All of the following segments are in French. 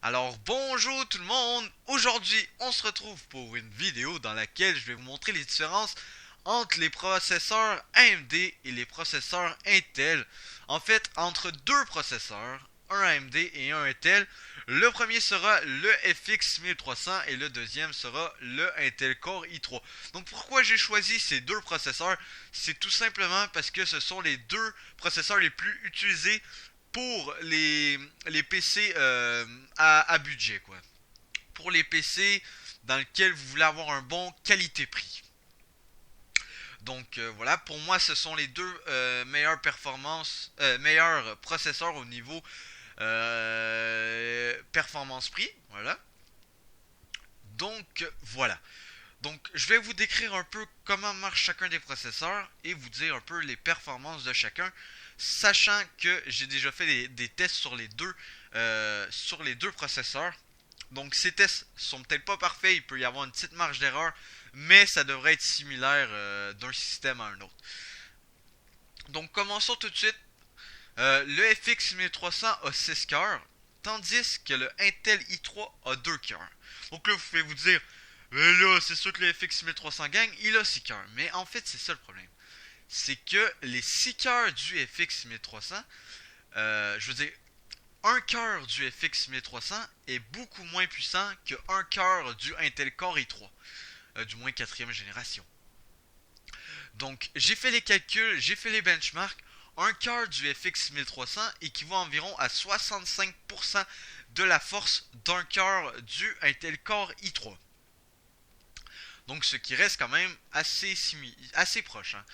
Alors bonjour tout le monde, aujourd'hui on se retrouve pour une vidéo dans laquelle je vais vous montrer les différences entre les processeurs AMD et les processeurs Intel. En fait, entre deux processeurs, un AMD et un Intel. Le premier sera le FX 1300 et le deuxième sera le Intel Core i3. Donc pourquoi j'ai choisi ces deux processeurs? C'est tout simplement parce que ce sont les deux processeurs les plus utilisés pour les PC à budget, quoi. Pour les PC dans lesquels vous voulez avoir un bon qualité-prix. Donc voilà, pour moi, ce sont les deux meilleures performances, meilleurs processeurs au niveau performance-prix. Voilà. Donc voilà. Donc je vais vous décrire un peu comment marche chacun des processeurs et vous dire un peu les performances de chacun, sachant que j'ai déjà fait des tests sur les deux processeurs. Donc ces tests sont peut-être pas parfaits, il peut y avoir une petite marge d'erreur, mais ça devrait être similaire d'un système à un autre. Donc commençons tout de suite. Le FX 1300 a 6 cœurs, tandis que le Intel i3 a 2 cœurs. Donc là, vous pouvez vous dire, mais là, c'est sûr que le FX 1300 gagne, il a 6 cœurs. Mais en fait, c'est ça le problème. C'est que les 6 cœurs du FX 1300, je veux dire, un cœur du FX 1300 est beaucoup moins puissant que un cœur du Intel Core i3, du moins quatrième génération. Donc, j'ai fait les calculs, j'ai fait les benchmarks. Un cœur du FX 1300 équivaut environ à 65% de la force d'un cœur du Intel Core i3. Donc, ce qui reste quand même assez proche. Hein.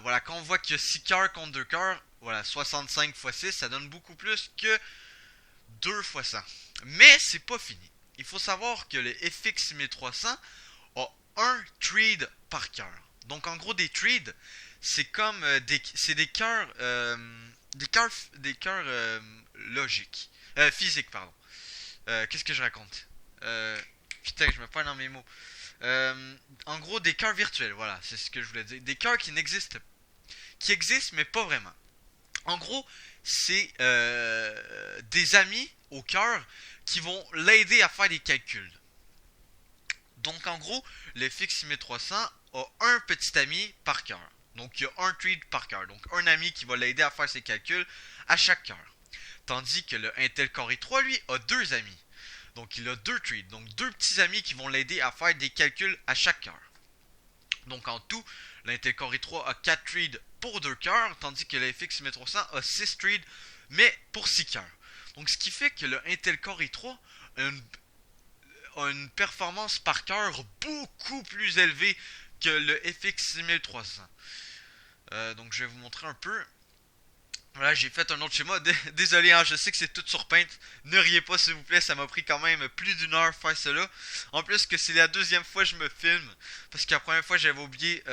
Voilà, quand on voit qu'il y a 6 cœurs contre 2 cœurs, voilà, 65 x 6, ça donne beaucoup plus que 2 x 100. Mais c'est pas fini. Il faut savoir que le FX 1300 a un thread par cœur. Donc en gros, des threads, c'est comme c'est des cœurs logiques, physiques, pardon. Qu'est-ce que je raconte? Putain, je me perds dans mes mots. En gros, des cœurs virtuels, voilà, c'est ce que je voulais dire. Des cœurs qui existent, mais pas vraiment. En gros, c'est des amis au cœur qui vont l'aider à faire des calculs. Donc en gros, le FX 1300 a un petit ami par cœur. Donc il y a un thread par cœur. Donc un ami qui va l'aider à faire ses calculs à chaque cœur. Tandis que le Intel Core i3, lui, a deux amis. Donc il a deux threads. Donc deux petits amis qui vont l'aider à faire des calculs à chaque cœur. Donc en tout, l'Intel Core i3 a 4 threads pour 2 cœurs, tandis que le FX 1300 a 6 threads, mais pour 6 cœurs. Donc ce qui fait que le Intel Core i3 a une performance par cœur beaucoup plus élevée que le FX 1300. Donc je vais vous montrer un peu. Voilà, j'ai fait un autre schéma. Désolé, hein, je sais que c'est tout sur Paint. Ne riez pas, s'il vous plaît. Ça m'a pris quand même plus d'une heure faire cela. En plus que c'est la deuxième fois que je me filme. Parce que la première fois, j'avais oublié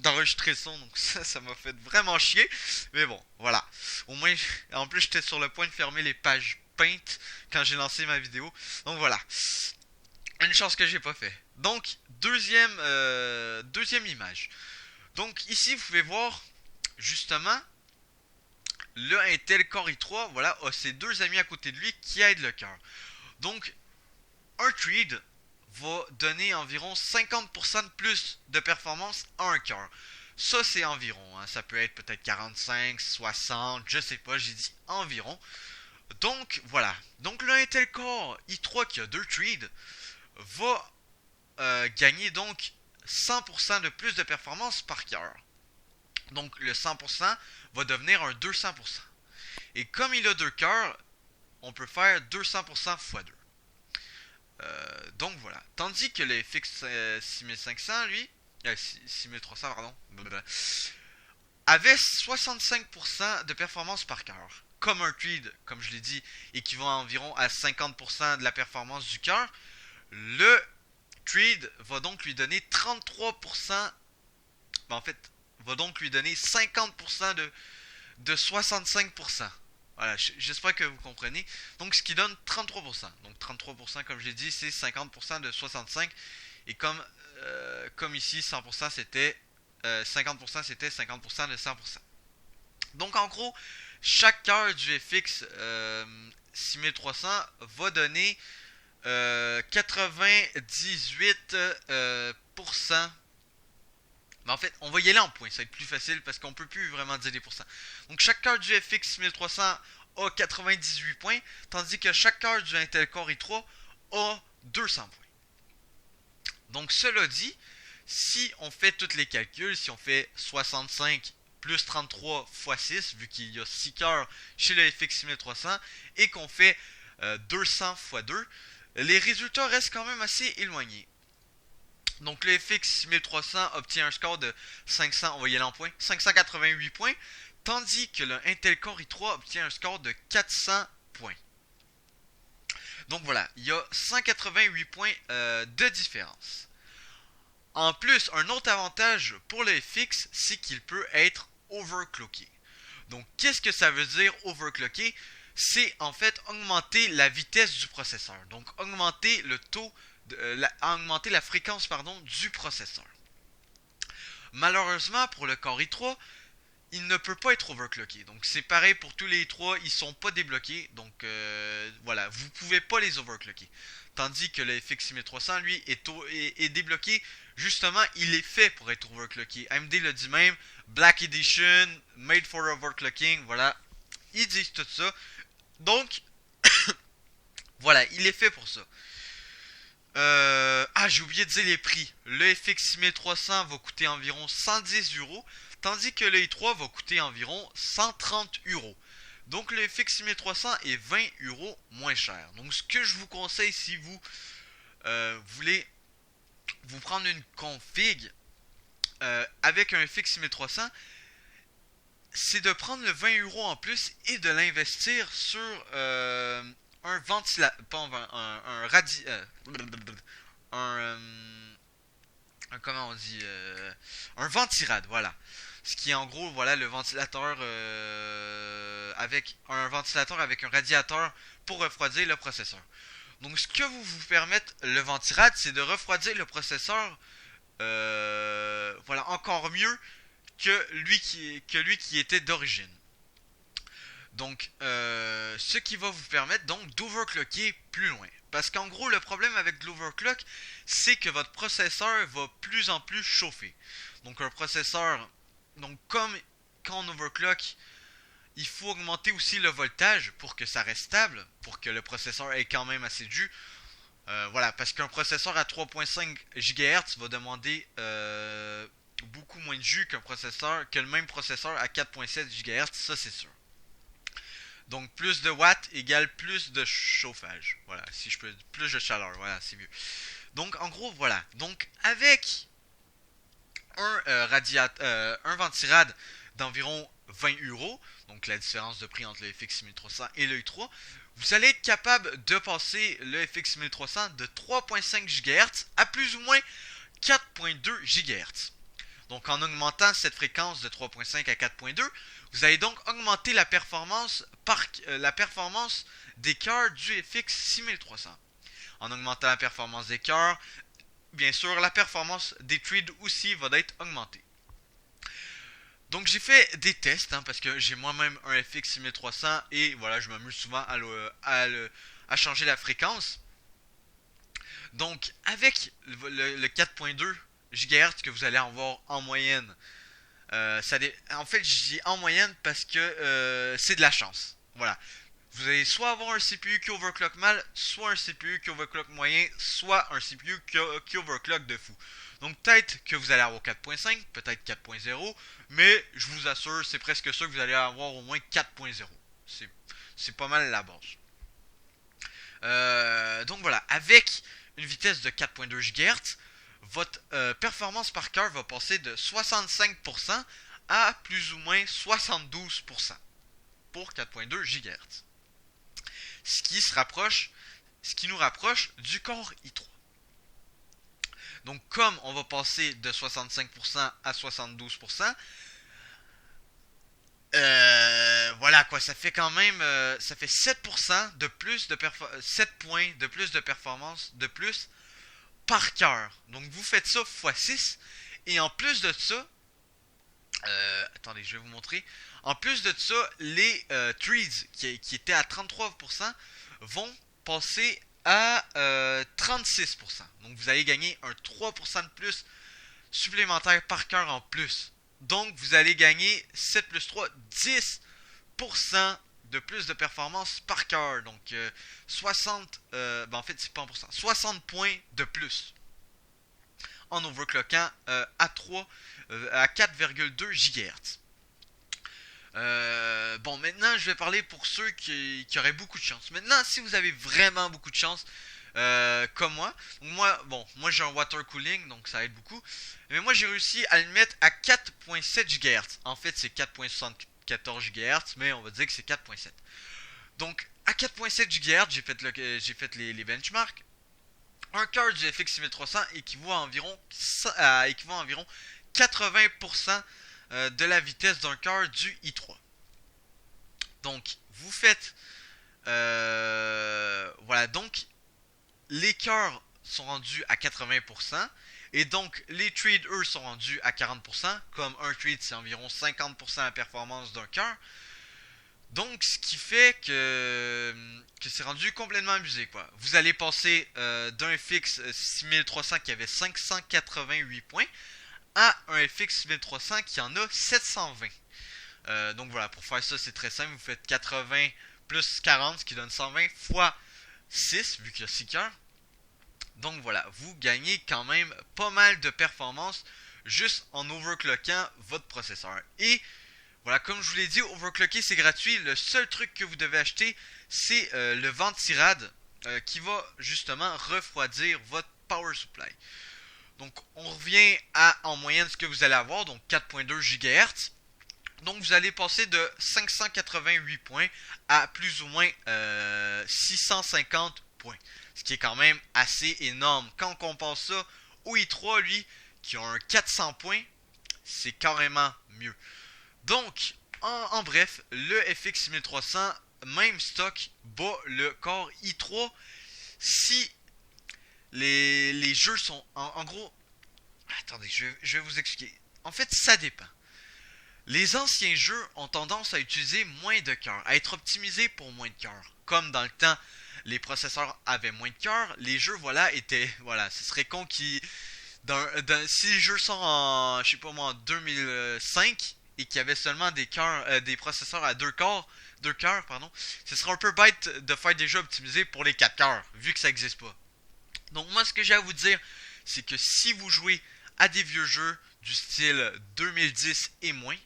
d'enregistrer le son. Donc ça m'a fait vraiment chier. Mais bon, voilà. Au moins, en plus, j'étais sur le point de fermer les pages Paint quand j'ai lancé ma vidéo. Donc voilà. Une chance que j'ai pas fait. Donc, deuxième image. Donc ici, vous pouvez voir, justement, le Intel Core i3, voilà, a ses deux amis à côté de lui qui aident le cœur. Donc, un thread va donner environ 50% de plus de performance à un cœur. Ça, c'est environ. Hein, ça peut être peut-être 45, 60, je sais pas, j'ai dit environ. Donc, voilà. Donc, le Intel Core i3 qui a deux threads va gagner donc 100% de plus de performance par cœur. Donc, le 100% va devenir un 200%. Et comme il a deux cœurs, on peut faire 200% x 2. Donc voilà. Tandis que le FX 6500, lui, 6300, pardon, avait 65% de performance par cœur. Comme un thread, comme je l'ai dit, équivaut environ à 50% de la performance du cœur, le thread va donc lui donner 33%. Ben en fait, va donc lui donner 50% de 65%. Voilà, j'espère que vous comprenez. Donc, ce qui donne 33%. Donc, 33%, comme je l'ai dit, c'est 50% de 65%. Et comme ici, 100%, c'était 50%, c'était 50% de 100%. Donc, en gros, chaque cœur du FX 6300 va donner 98%. Mais en fait, on va y aller en points, ça va être plus facile parce qu'on peut plus vraiment dire des pourcents. Donc chaque carte du FX 6300 a 98 points, tandis que chaque carte du Intel Core i3 a 200 points. Donc cela dit, si on fait tous les calculs, si on fait 65 plus 33 x 6, vu qu'il y a 6 cœurs chez le FX 6300, et qu'on fait 200 x 2, les résultats restent quand même assez éloignés. Donc le FX 6300 obtient un score de 500, on va y aller en points, 588 points, tandis que le Intel Core i3 obtient un score de 400 points. Donc voilà, il y a 188 points de différence. En plus, un autre avantage pour le FX, c'est qu'il peut être overclocké. Donc qu'est-ce que ça veut dire overclocké? C'est en fait augmenter la vitesse du processeur. Donc augmenter le taux, augmenter la fréquence du processeur. Malheureusement pour le Core i3, il ne peut pas être overclocké. Donc c'est pareil pour tous les i3, ils sont pas débloqués. Donc voilà, vous pouvez pas les overclocker. Tandis que le FX 6300 lui est débloqué. Justement, il est fait pour être overclocké. AMD le dit même, Black Edition, made for overclocking, voilà. Ils disent tout ça. Donc, voilà, il est fait pour ça. J'ai oublié de dire les prix. Le FX 6300 va coûter environ 110 euros, tandis que le i3 va coûter environ 130 euros. Donc le FX 6300 est 20 euros moins cher. Donc ce que je vous conseille si vous voulez vous prendre une config avec un FX 6300, c'est de prendre le 20 euros en plus et de l'investir sur un ventilateur, pas un radi... comment on dit un ventirad, voilà. Ce qui est en gros, voilà, le ventilateur avec un radiateur pour refroidir le processeur. Donc ce que vous permettre le ventirad, c'est de refroidir le processeur voilà, encore mieux que lui qui était d'origine. Donc ce qui va vous permettre donc d'overclocker plus loin. Parce qu'en gros, le problème avec l'overclock, c'est que votre processeur va plus en plus chauffer. Donc un processeur, donc comme quand on overclock, il faut augmenter aussi le voltage pour que ça reste stable, pour que le processeur ait quand même assez de jus. Voilà, parce qu'un processeur à 3.5 GHz va demander beaucoup moins de jus que le même processeur à 4.7 GHz, ça c'est sûr. Donc plus de watts égale plus de chauffage. Voilà, si je peux, plus de chaleur, voilà, c'est mieux. Donc en gros, voilà. Donc avec un ventirad d'environ 20 euros, donc la différence de prix entre le FX 6300 et le i3, vous allez être capable de passer le FX 1300 de 3.5 GHz à plus ou moins 4.2 GHz. Donc en augmentant cette fréquence de 3.5 à 4.2, vous allez donc augmenter la performance des cœurs du FX 6300. En augmentant la performance des cœurs, bien sûr, la performance des threads aussi va être augmentée. Donc j'ai fait des tests, parce que j'ai moi-même un FX 6300 et voilà, je m'amuse souvent à changer la fréquence. Donc avec le 4.2 GHz que vous allez avoir en moyenne, en fait j'ai en moyenne parce que c'est de la chance. Voilà. Vous allez soit avoir un CPU qui overclock mal, soit un CPU qui overclock moyen, soit un CPU qui overclock de fou. Donc peut-être que vous allez avoir 4.5, peut-être 4.0, mais je vous assure, c'est presque sûr que vous allez avoir au moins 4.0. C'est pas mal la base. Donc voilà, avec une vitesse de 4.2 GHz, votre performance par cœur va passer de 65% à plus ou moins 72% pour 4.2 GHz. Ce qui nous rapproche du Core i3. Donc comme on va passer de 65% à 72%, voilà quoi, ça fait quand même ça fait 7% de plus de 7 points de plus de performance de plus par cœur. Donc vous faites ça x 6 et en plus de ça, Attendez, je vais vous montrer. En plus de ça, les trades qui étaient à 33% vont passer à 36%. Donc vous allez gagner un 3% de plus supplémentaire par cœur en plus. Donc vous allez gagner 7 plus 3, 10% de plus de performance par cœur. Donc 60, en fait c'est pas en pourcent, 60 points de plus en overclockant à 3 à 4,2 GHz. Bon, maintenant je vais parler pour ceux qui auraient beaucoup de chance. Maintenant, si vous avez vraiment beaucoup de chance, comme moi, moi j'ai un water cooling, donc ça aide beaucoup. Mais moi j'ai réussi à le mettre à 4.7 GHz. En fait, c'est 4.74 GHz, mais on va dire que c'est 4.7. Donc, à 4.7 GHz, j'ai fait les benchmarks. Un cœur du FX 6300 équivaut à environ 80% de la vitesse d'un cœur du i3. Donc, vous faites... voilà, donc, les cœurs sont rendus à 80%, et donc, les trades, eux, sont rendus à 40%, comme un trade, c'est environ 50% la performance d'un cœur. Donc, ce qui fait que c'est rendu complètement abusé, quoi. Vous allez passer d'un FX 6300 qui avait 588 points à un FX 6300 qui en a 720. Donc voilà, pour faire ça, c'est très simple. Vous faites 80 plus 40, ce qui donne 120 fois 6, vu qu'il y a 6 cœurs. Donc voilà, vous gagnez quand même pas mal de performance juste en overclockant votre processeur. Et voilà, comme je vous l'ai dit, overclocker c'est gratuit. Le seul truc que vous devez acheter, c'est le ventirad qui va justement refroidir votre power supply. Donc on revient à en moyenne ce que vous allez avoir, donc 4.2 GHz. Donc vous allez passer de 588 points à plus ou moins 650 points. Ce qui est quand même assez énorme. Quand on compare ça au i3, lui, qui a un 400 points, c'est carrément mieux. Donc, en bref, le FX 6300, même stock, bat le Core i3 si les jeux sont... En gros... Attendez, je vais vous expliquer. En fait, ça dépend. Les anciens jeux ont tendance à utiliser moins de cœurs, à être optimisés pour moins de cœurs. Comme dans le temps, les processeurs avaient moins de cœurs, les jeux, voilà, étaient... Voilà, ce serait con qui... si les jeux sont en, je sais pas moi, en 2005 et qu'il y avait seulement des processeurs à 2 cœurs, pardon, ce serait un peu bête de faire des jeux optimisés pour les 4 cœurs, vu que ça n'existe pas. Donc moi, ce que j'ai à vous dire, c'est que si vous jouez à des vieux jeux du style 2010 et moins,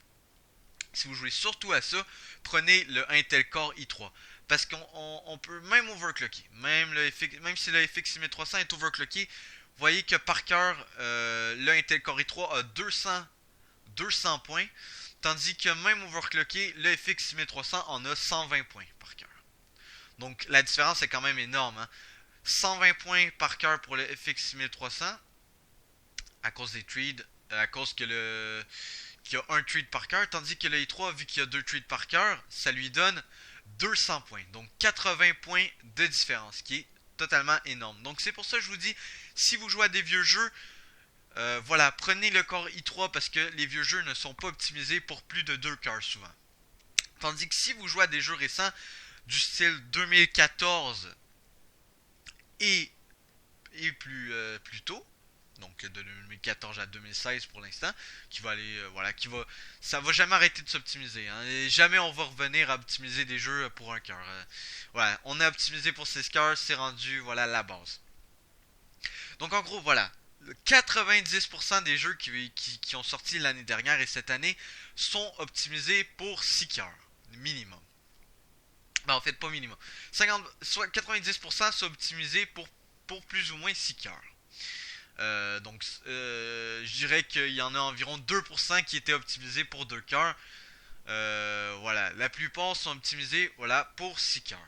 si vous jouez surtout à ça, prenez le Intel Core i3. Parce qu'on peut même overclocker. Même si le FX 6300 est overclocké, vous voyez que par cœur, le Intel Core i3 a 200 points. Tandis que même overclocké, le FX 6300 en a 120 points par cœur. Donc la différence est quand même énorme. Hein? 120 points par cœur pour le FX 6300 à cause des trades, à cause qu'il y a un trade par cœur, tandis que le i3, vu qu'il y a 2 trades par cœur, ça lui donne 200 points. Donc 80 points de différence, qui est totalement énorme. Donc c'est pour ça que je vous dis, si vous jouez à des vieux jeux, voilà, prenez le Core i3 parce que les vieux jeux ne sont pas optimisés pour plus de 2 cœurs souvent. Tandis que si vous jouez à des jeux récents du style 2014 et plus tôt, donc de 2014 à 2016 pour l'instant, qui va aller, ça va jamais arrêter de s'optimiser. Hein, et jamais on va revenir à optimiser des jeux pour un cœur. Voilà, on a optimisé pour 6 cœurs, c'est rendu, voilà, la base. Donc en gros, voilà, 90% des jeux qui ont sorti l'année dernière et cette année sont optimisés pour 6 cœurs, minimum. Ben en fait, pas minimum. 90% sont optimisés pour plus ou moins 6 cœurs. Donc je dirais qu'il y en a environ 2% qui étaient optimisés pour 2 cœurs. Voilà, la plupart sont optimisés, voilà, pour 6 cœurs.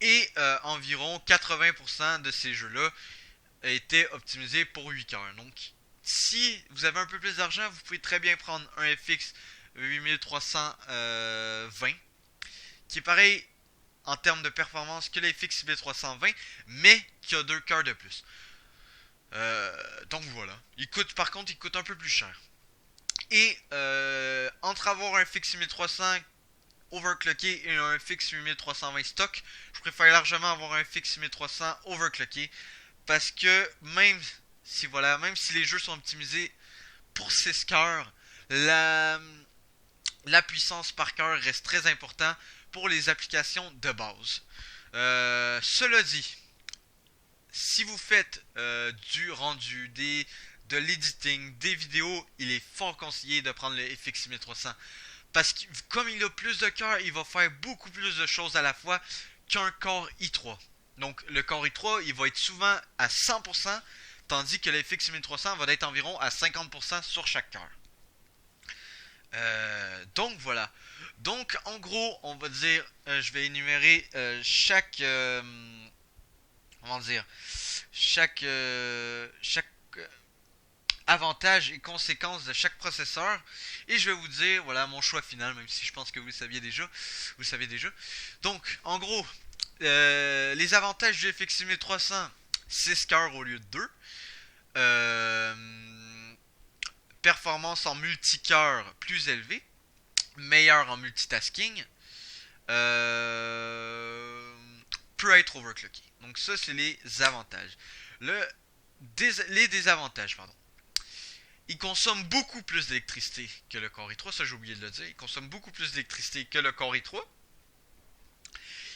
Et environ 80% de ces jeux-là étaient optimisés pour 8 cœurs. Donc si vous avez un peu plus d'argent, vous pouvez très bien prendre un FX 8320 qui est pareil en termes de performance que le FX 320, mais qui a 2 cœurs de plus. Donc voilà. Par contre, il coûte un peu plus cher. Et entre avoir un FX 6300 overclocké et un FX 8320 stock, je préfère largement avoir un FX 6300 overclocké parce que même si les jeux sont optimisés pour 6 cœurs, la, la puissance par cœur reste très important pour les applications de base. Cela dit, si vous faites du rendu, de l'editing, des vidéos, il est fort conseillé de prendre le FX 6300. Parce que comme il a plus de cœur, il va faire beaucoup plus de choses à la fois qu'un Core i3. Donc le Core i3, il va être souvent à 100%, tandis que le FX 1300 va être environ à 50% sur chaque cœur. Donc voilà. Donc en gros, on va dire, je vais énumérer comment dire, chaque avantages et conséquences de chaque processeur et je vais vous dire voilà mon choix final, même si je pense que vous savez déjà. Donc en gros, les avantages du FX 1300: 6 cœurs au lieu de 2, performance en multicœur plus élevée, meilleur en multitasking, peut être overclocké. Donc ça c'est les avantages. Les désavantages, pardon. Il consomme beaucoup plus d'électricité que le Core i3, ça j'ai oublié de le dire. Il consomme beaucoup plus d'électricité que le Core i3.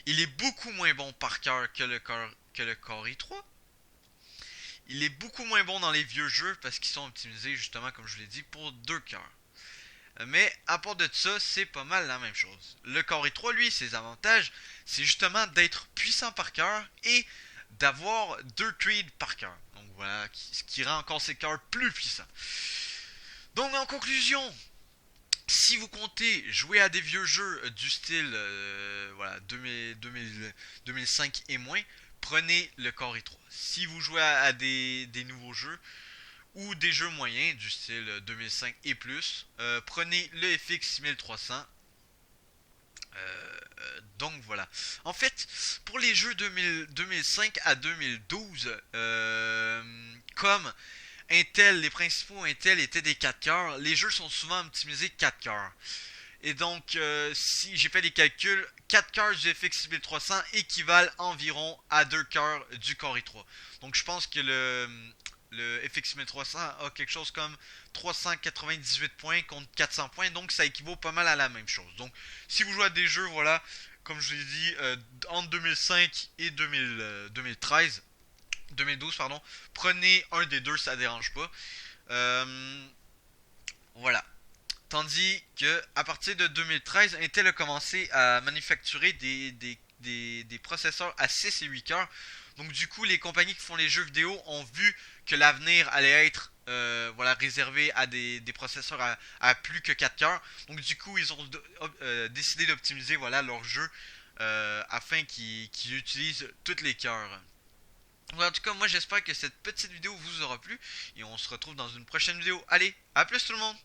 Il est beaucoup moins bon par cœur que le Core i3. Il est beaucoup moins bon dans les vieux jeux parce qu'ils sont optimisés justement, comme je vous l'ai dit, pour 2 cœurs. Mais à part de ça, c'est pas mal la même chose. Le Core i3, lui, ses avantages, c'est justement d'être puissant par cœur et d'avoir 2 trades par cœur. Donc voilà, ce qui rend encore ces cœurs plus puissants. Donc en conclusion, si vous comptez jouer à des vieux jeux du style voilà, 2005 et moins, prenez le Core i3. Si vous jouez à des nouveaux jeux ou des jeux moyens du style 2005 et plus, prenez le FX 1300. Donc voilà. En fait, pour les jeux 2005 à 2012, comme Intel, les principaux Intel étaient des 4 cœurs, les jeux sont souvent optimisés 4 cœurs. Et donc, si j'ai fait des calculs, 4 cœurs du FX 1300 équivalent environ à 2 cœurs du Core i3. Donc je pense que le FX 1300 a quelque chose comme 398 points contre 400 points, donc ça équivaut pas mal à la même chose. Donc si vous jouez à des jeux, voilà, comme je l'ai dit, entre 2005 et 2012, pardon, prenez un des deux, ça dérange pas. Voilà. Tandis que à partir de 2013, Intel a commencé à manufacturer des processeurs à 6 et 8 cœurs. Donc du coup, les compagnies qui font les jeux vidéo ont vu que l'avenir allait être voilà, réservé à des processeurs à plus que 4 cœurs. Donc du coup, ils ont décidé d'optimiser voilà, leur jeu afin qu'ils utilisent tous les cœurs. En tout cas, moi j'espère que cette petite vidéo vous aura plu et on se retrouve dans une prochaine vidéo. Allez, à plus tout le monde!